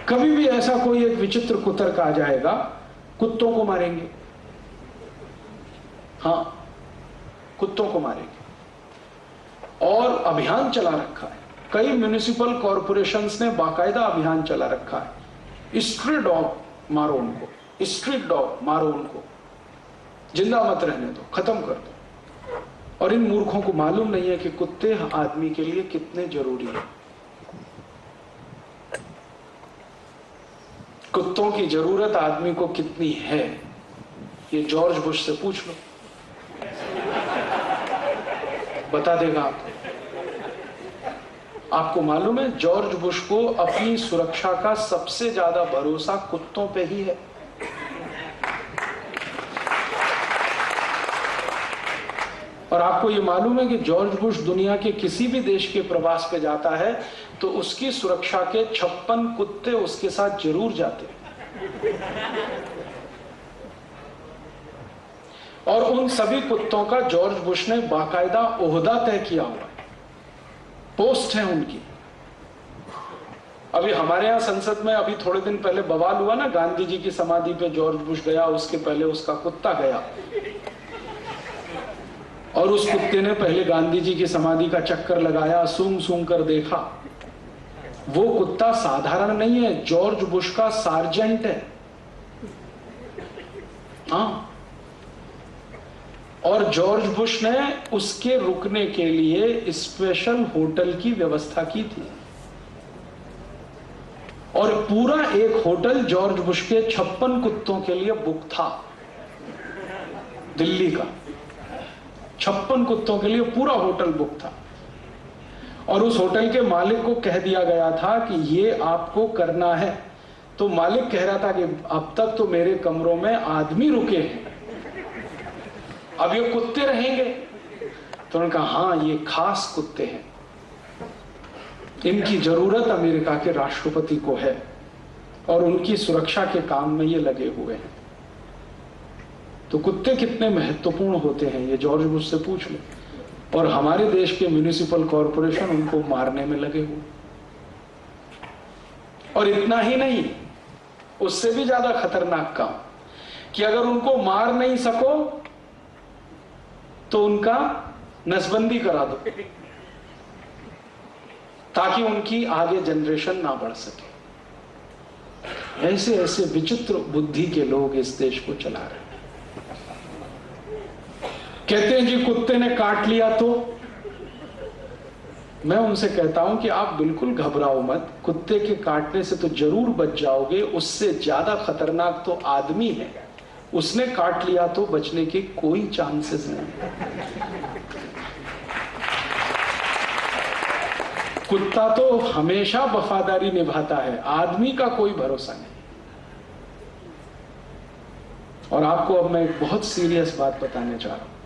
कभी भी ऐसा कोई एक विचित्र कुतर्क आ जाएगा, कुत्तों को मारेंगे। हाँ, कुत्तों को मारेंगे। और अभियान चला रखा है, कई म्युनिसिपल कॉरपोरेशंस ने बाकायदा अभियान चला रखा है, स्ट्रीट डॉग मारो उनको, स्ट्रीट डॉग मारो उनको, जिंदा मत रहने दो, खत्म कर दो। और इन मूर्खों को मालूम नहीं है कि कुत्ते आदमी के लिए कितने जरूरी है। कुत्तों की जरूरत आदमी को कितनी है, ये जॉर्ज बुश से पूछ लो, बता देगा आपको। आपको मालूम है जॉर्ज बुश को अपनी सुरक्षा का सबसे ज्यादा भरोसा कुत्तों पे ही है। और आपको यह मालूम है कि जॉर्ज बुश दुनिया के किसी भी देश के प्रवास पे जाता है तो उसकी सुरक्षा के 56 कुत्ते उसके साथ जरूर जाते हैं। और उन सभी कुत्तों का जॉर्ज बुश ने बाकायदा ओहदा तय किया हुआ है, पोस्ट है उनकी। अभी हमारे यहां संसद में अभी थोड़े दिन पहले बवाल हुआ ना, गांधी जी की समाधि पे जॉर्ज बुश गया, उसके पहले उसका कुत्ता गया और उस कुत्ते ने पहले गांधी जी की समाधि का चक्कर लगाया, सूंघ सूंघ कर देखा। वो कुत्ता साधारण नहीं है, जॉर्ज बुश का सार्जेंट है। हाँ, और जॉर्ज बुश ने उसके रुकने के लिए स्पेशल होटल की व्यवस्था की थी और पूरा एक होटल जॉर्ज बुश के 56 कुत्तों के लिए बुक था, दिल्ली का 56 कुत्तों के लिए पूरा होटल बुक था। और उस होटल के मालिक को कह दिया गया था कि ये आपको करना है। तो मालिक कह रहा था कि अब तक तो मेरे कमरों में आदमी रुके हैं, अब ये कुत्ते रहेंगे। तो उन्होंने कहा हाँ, ये खास कुत्ते हैं, इनकी जरूरत अमेरिका के राष्ट्रपति को है और उनकी सुरक्षा के काम में ये लगे हुए हैं। तो कुत्ते कितने महत्वपूर्ण होते हैं ये जॉर्ज बुश से पूछ लो। और हमारे देश के म्युनिसिपल कॉरपोरेशन उनको मारने में लगे हुए। और इतना ही नहीं, उससे भी ज्यादा खतरनाक काम कि अगर उनको मार नहीं सको तो उनका नसबंदी करा दो ताकि उनकी आगे जनरेशन ना बढ़ सके। ऐसे ऐसे विचित्र बुद्धि के लोग इस देश को चला रहे हैं। कहते हैं जी कुत्ते ने काट लिया तो मैं उनसे कहता हूं कि आप बिल्कुल घबराओ मत, कुत्ते के काटने से तो जरूर बच जाओगे, उससे ज्यादा खतरनाक तो आदमी है, उसने काट लिया तो बचने के कोई चांसेस नहीं। कुत्ता तो हमेशा वफादारी निभाता है, आदमी का कोई भरोसा नहीं। और आपको अब मैं एक बहुत सीरियस बात बताने जा रहा हूं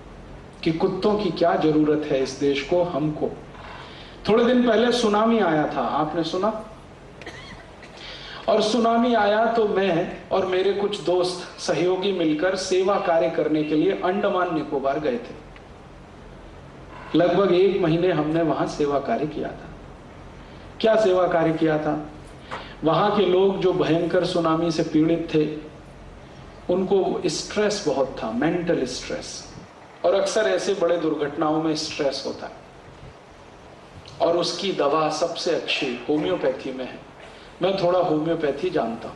कि कुत्तों की क्या जरूरत है इस देश को, हमको। थोड़े दिन पहले सुनामी आया था, आपने सुना? और सुनामी आया तो मैं और मेरे कुछ दोस्त सहयोगी मिलकर सेवा कार्य करने के लिए अंडमान निकोबार गए थे। लगभग 1 महीने हमने वहां सेवा कार्य किया था। क्या सेवा कार्य किया था? वहां के लोग जो भयंकर सुनामी से पीड़ित थे, उनको स्ट्रेस बहुत था, मेंटल स्ट्रेस। और अक्सर ऐसे बड़े दुर्घटनाओं में स्ट्रेस होता है और उसकी दवा सबसे अच्छी होम्योपैथी में है। मैं थोड़ा होम्योपैथी जानता हूं,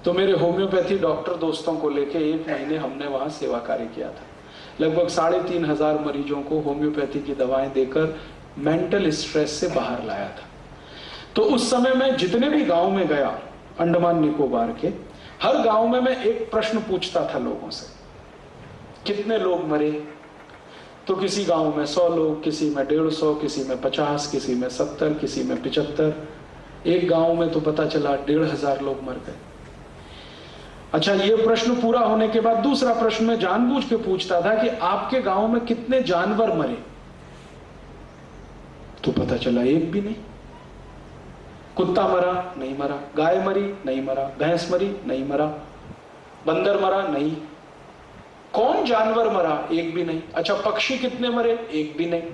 तो मेरे होम्योपैथी डॉक्टर दोस्तों को लेके 1 महीने हमने वहां सेवा कार्य किया था। लगभग 3,500 मरीजों को होम्योपैथी की दवाएं देकर मेंटल स्ट्रेस से बाहर लाया था। तो उस समय मैं जितने भी गांव में गया अंडमान निकोबार के, हर गांव में मैं एक प्रश्न पूछता था लोगों से, कितने लोग मरे? तो किसी गांव में 100 लोग, किसी में 150, किसी में 50, किसी में 70, किसी में 75। एक गांव में तो पता चला 1,500 लोग मर गए। अच्छा, ये प्रश्न पूरा होने के बाद दूसरा प्रश्न मैं जानबूझ के पूछता था कि आपके गांव में कितने जानवर मरे? तो पता चला एक भी नहीं। कुत्ता मरा? नहीं मरा। गाय मरी? नहीं मरा। भैंस मरी? नहीं मरा। बंदर मरा? नहीं। कौन जानवर मरा? एक भी नहीं। अच्छा, पक्षी कितने मरे? एक भी नहीं।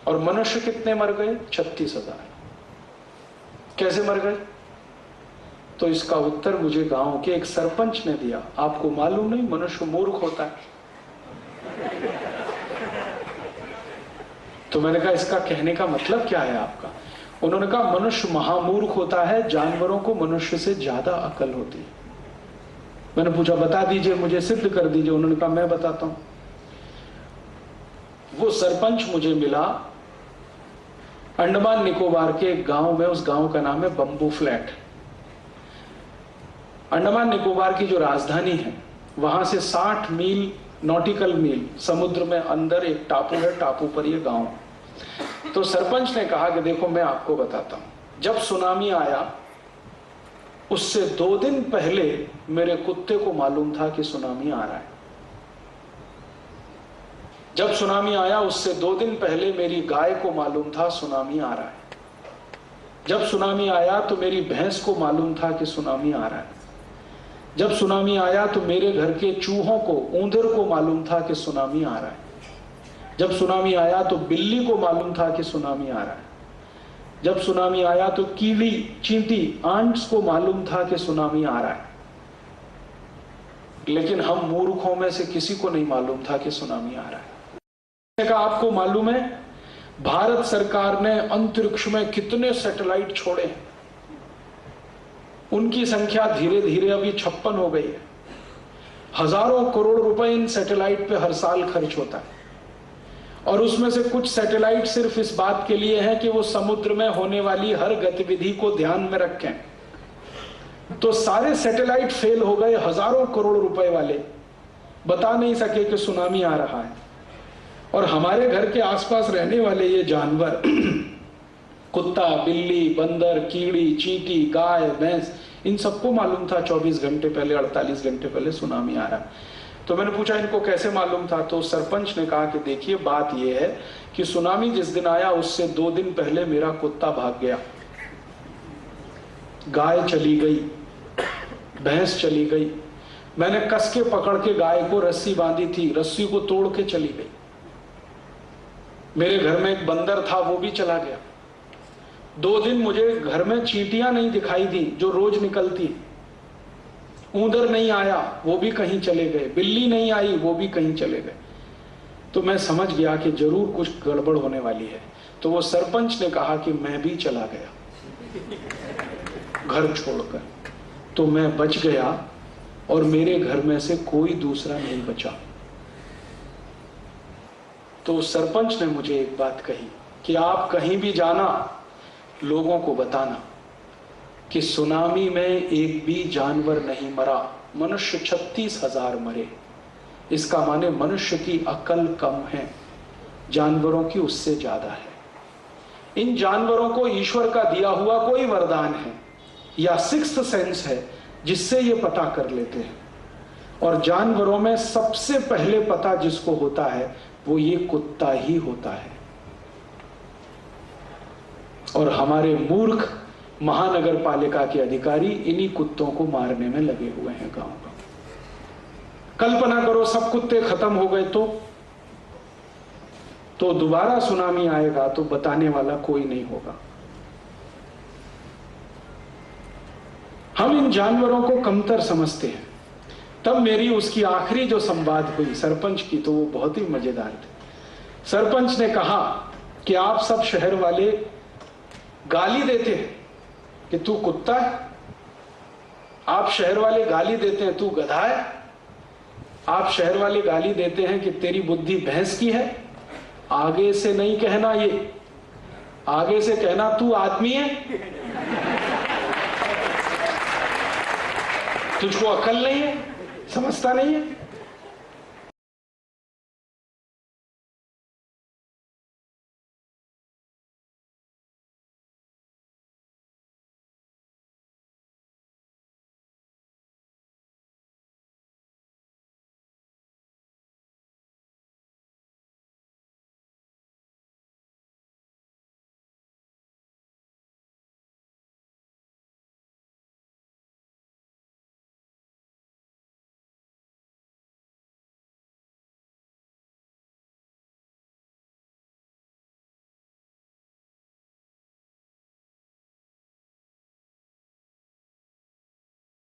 और मनुष्य कितने मर गए? 36,000। कैसे मर गए? तो इसका उत्तर मुझे गांव के एक सरपंच ने दिया, आपको मालूम नहीं मनुष्य मूर्ख होता है? तो मैंने कहा इसका कहने का मतलब क्या है आपका? उन्होंने कहा मनुष्य महामूर्ख होता है, जानवरों को मनुष्य से ज्यादा अकल होती है। मैंने पूछा बता दीजिए, मुझे सिद्ध कर दीजिए। उन्होंने कहा मैं बताता हूं। वो सरपंच मुझे मिला अंडमान निकोबार के एक गांव में, उस गांव का नाम है बंबू फ्लैट। अंडमान निकोबार की जो राजधानी है वहां से 60 मील नॉटिकल मील समुद्र में अंदर एक टापू है, टापू पर ये गांव। तो सरपंच ने कहा कि देखो मैं आपको बताता हूं, जब सुनामी आया उससे 2 दिन पहले मेरे कुत्ते को मालूम था कि सुनामी आ रहा है। जब सुनामी आया उससे 2 दिन पहले मेरी गाय को मालूम था सुनामी आ रहा है। जब सुनामी आया तो मेरी भैंस को मालूम था कि सुनामी आ रहा है। जब सुनामी आया तो मेरे घर के चूहों को, ऊंदर को मालूम था कि सुनामी आ रहा है। जब सुनामी आया तो बिल्ली को मालूम था कि सुनामी आ रहा है। जब सुनामी आया तो कीड़ी, चींटी, आंट्स को मालूम था कि सुनामी आ रहा है। लेकिन हम मूर्खों में से किसी को नहीं मालूम था कि सुनामी आ रहा है। का आपको मालूम है भारत सरकार ने अंतरिक्ष में कितने सैटेलाइट छोड़े हैं? उनकी संख्या धीरे धीरे अभी 56 हो गई है। हजारों करोड़ रुपए इन सैटेलाइट पे हर साल खर्च होता है। और उसमें से कुछ सैटेलाइट सिर्फ इस बात के लिए हैं कि वो समुद्र में होने वाली हर गतिविधि को ध्यान में रखें। तो सारे सैटेलाइट फेल हो गए, हजारों करोड़ रुपए वाले बता नहीं सके कि सुनामी आ रहा है। और हमारे घर के आसपास रहने वाले ये जानवर कुत्ता, बिल्ली, बंदर, कीड़ी, चींटी, गाय, भैंस, इन सबको मालूम था 24 घंटे पहले, 48 घंटे पहले सुनामी आ रहा है। तो मैंने पूछा इनको कैसे मालूम था? तो सरपंच ने कहा कि देखिए बात यह है कि सुनामी जिस दिन आया उससे 2 दिन पहले मेरा कुत्ता भाग गया, गाय चली गई, भैंस चली गई। मैंने कस के पकड़ के गाय को रस्सी बांधी थी, रस्सी को तोड़ के चली गई। मेरे घर में एक बंदर था, वो भी चला गया। 2 दिन मुझे घर में चींटियां नहीं दिखाई दी जो रोज निकलती। ऊंदर नहीं आया, वो भी कहीं चले गए। बिल्ली नहीं आई, वो भी कहीं चले गए। तो मैं समझ गया कि जरूर कुछ गड़बड़ होने वाली है। तो वो सरपंच ने कहा कि मैं भी चला गया घर छोड़कर। तो मैं बच गया और मेरे घर में से कोई दूसरा नहीं बचा। तो सरपंच ने मुझे एक बात कही कि आप कहीं भी जाना, लोगों को बताना कि सुनामी में एक भी जानवर नहीं मरा, मनुष्य 36,000 मरे। इसका माने मनुष्य की अकल कम है, जानवरों की उससे ज्यादा है। इन जानवरों को ईश्वर का दिया हुआ कोई वरदान है या सिक्स्थ सेंस है जिससे ये पता कर लेते हैं। और जानवरों में सबसे पहले पता जिसको होता है वो ये कुत्ता ही होता है। और हमारे मूर्ख महानगर पालिका के अधिकारी इन्हीं कुत्तों को मारने में लगे हुए हैं गांव गांव। कल्पना करो सब कुत्ते खत्म हो गए तो दोबारा सुनामी आएगा तो बताने वाला कोई नहीं होगा। हम इन जानवरों को कमतर समझते हैं। तब मेरी उसकी आखिरी जो संवाद हुई सरपंच की, तो वो बहुत ही मजेदार थे। सरपंच ने कहा कि आप सब शहर वाले गाली देते हैं कि तू कुत्ता है, आप शहर वाले गाली देते हैं तू गधा है, आप शहर वाले गाली देते हैं कि तेरी बुद्धि भैंस की है। आगे से नहीं कहना, ये आगे से कहना तू आदमी है, तुझको अकल नहीं है, समझता नहीं है।